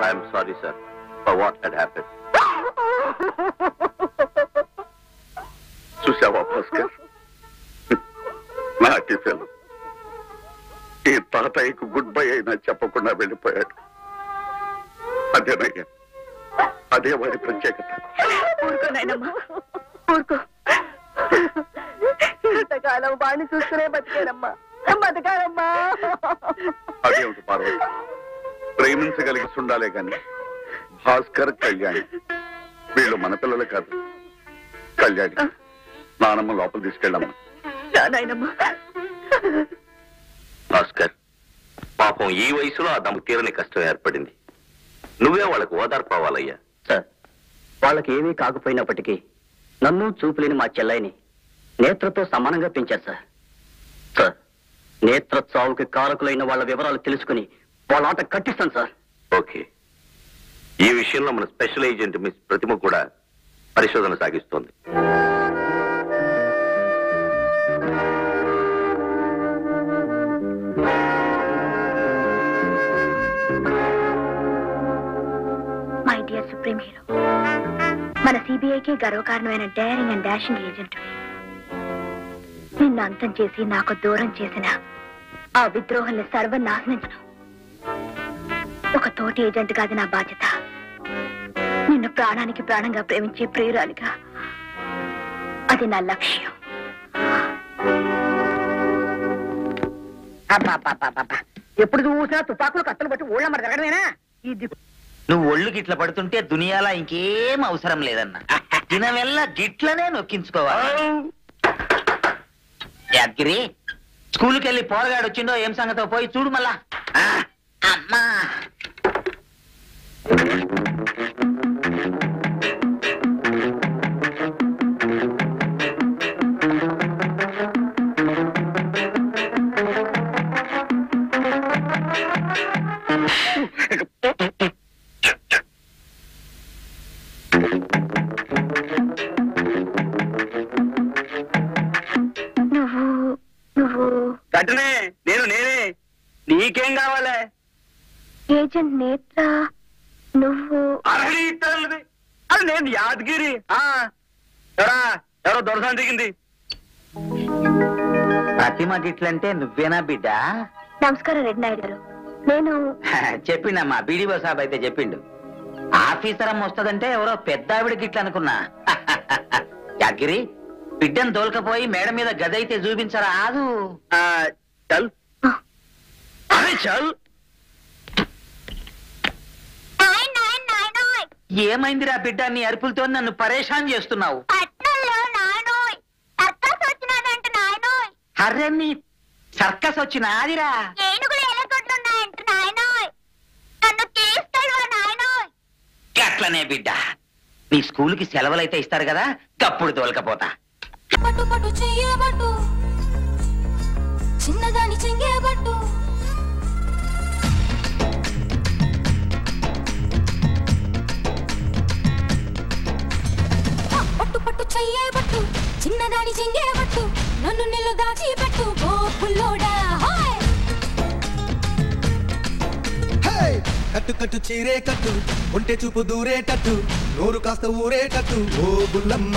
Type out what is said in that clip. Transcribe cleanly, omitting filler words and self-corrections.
I'm sorry sir for what had happened. చూసావా భాస్కర్, నాటి fellow ఈ తాతయ్యకు గుడ్ బై అయినా చెప్పకుండా వెళ్ళిపోయాడు. అదేనయ్యా, అదే వాడి ప్రత్యేకత. ఇంతకాలం వాడిని చూసుకునే బతికేనమ్మా, బతకాలమ్మా. అదేమిటి పార్వతి, ప్రేమించగలిగి ఉండాలే గాని భాస్కర్, కళ్యాణి వీళ్ళు మన పిల్లలు కాదు. కళ్యాణి, నానమ్మ లోపల తీసుకెళ్ళమ్మా. భాస్కర్, పాపం ఈ వయసులో ఆ దమ్ము తీరని కష్టం ఏర్పడింది. నువ్వే వాళ్ళకు ఓదార్పవాలయ్యా. సార్, వాళ్ళకి ఏమీ కాకపోయినప్పటికీ నన్ను చూపులేని మా చెల్లైని నేత్రతో సమానంగా పెంచారు సార్. సార్, నేత్ర చావుకి కారకులైన వాళ్ళ వివరాలు తెలుసుకుని వాళ్ళ ఆట కట్టిస్తాను సార్. ఓకే, ఈ విషయంలో మన స్పెషల్ ఏజెంట్ మిస్ ప్రతిమ కూడా పరిశోధన సాగిస్తోంది. మై డియర్ సుప్రీం హీరో, మన సిబిఐకి గర్వకారణమైన డేరింగ్ అండ్ డాషింగ్ ఏజెంట్. నిన్ను అంతం చేసి నాకు దూరం చేసిన ఆ విద్రోహాన్ని సర్వనాశనించను. ఒక తోటి ఏజెంట్ కాదు నా బాధ్యత. నిన్ను ప్రాణానికి ప్రాణంగా ప్రేమించే ప్రియురాలిగా అది నా లక్ష్యం. ఎప్పుడు చూసినా తుపాకులు కట్టలు బట్టి ఊళ్ళ మరి జరగడమేనా? నువ్వు ఒళ్ళు గిట్ల పడుతుంటే దునియాలా ఇంకేం అవసరం లేదన్నా. దినవెల్లా గిట్లనే నొక్కించుకోవాలి. యాదగిరి, స్కూల్కి వెళ్ళి పోరగాడు వచ్చిండో ఏం సంగతో పోయి చూడు మళ్ళా. అమ్మా, కట్టనే నేనే. నీకేం కావాలి? ఏజెంట్ నేత్ర, నువ్వు అది నేను యాదగిరి. ఎవరో దొరసాన్ని దిగింది. ప్రతిమ గిట్లంటే నువ్వేనా బిడ్డ? నమస్కారం రెడ్డి నాయుడు గారు. నేను చెప్పిండమ్మా, బీడీఓ సాబ్ అయితే చెప్పిండు. ఆఫీసర్ అమ్మ వస్తుందంటే ఎవరో పెద్ద ఆవిడ గిట్ల అనుకున్నా. యాదగిరి, బిడ్డను తోలుకపోయి మేడ మీద గది అయితే చూపించరా? ఆదు చల్ చల్. ఏమైందిరా బిడ్డ, నీ అరుపులతో నన్ను పరేషాన్ చేస్తున్నావు. అర్రే, నీ సర్కస్ వచ్చిన ఆదిరా. అట్లనే బిడ్డ, నీ స్కూల్కి సెలవులైతే ఇస్తారు కదా, కప్పుడు తోలకపోతా. పట్టు పట్టు చెయ్యబట్టు, చిన్నదాని చెంగేబట్టు, పట్టు పట్టు చెయ్యబట్టు, చిన్నదాని చెంగేబట్టు, నన్ను నిల్లు దాచి పెట్టు ఓ పుల్లోడా. కట్టు కట్టు చీరే కట్టు, ఒంటె చూపు దూరేటట్టు, నోరు కాస్త ఊరేటట్టు ఓ బుల్లమ్మ.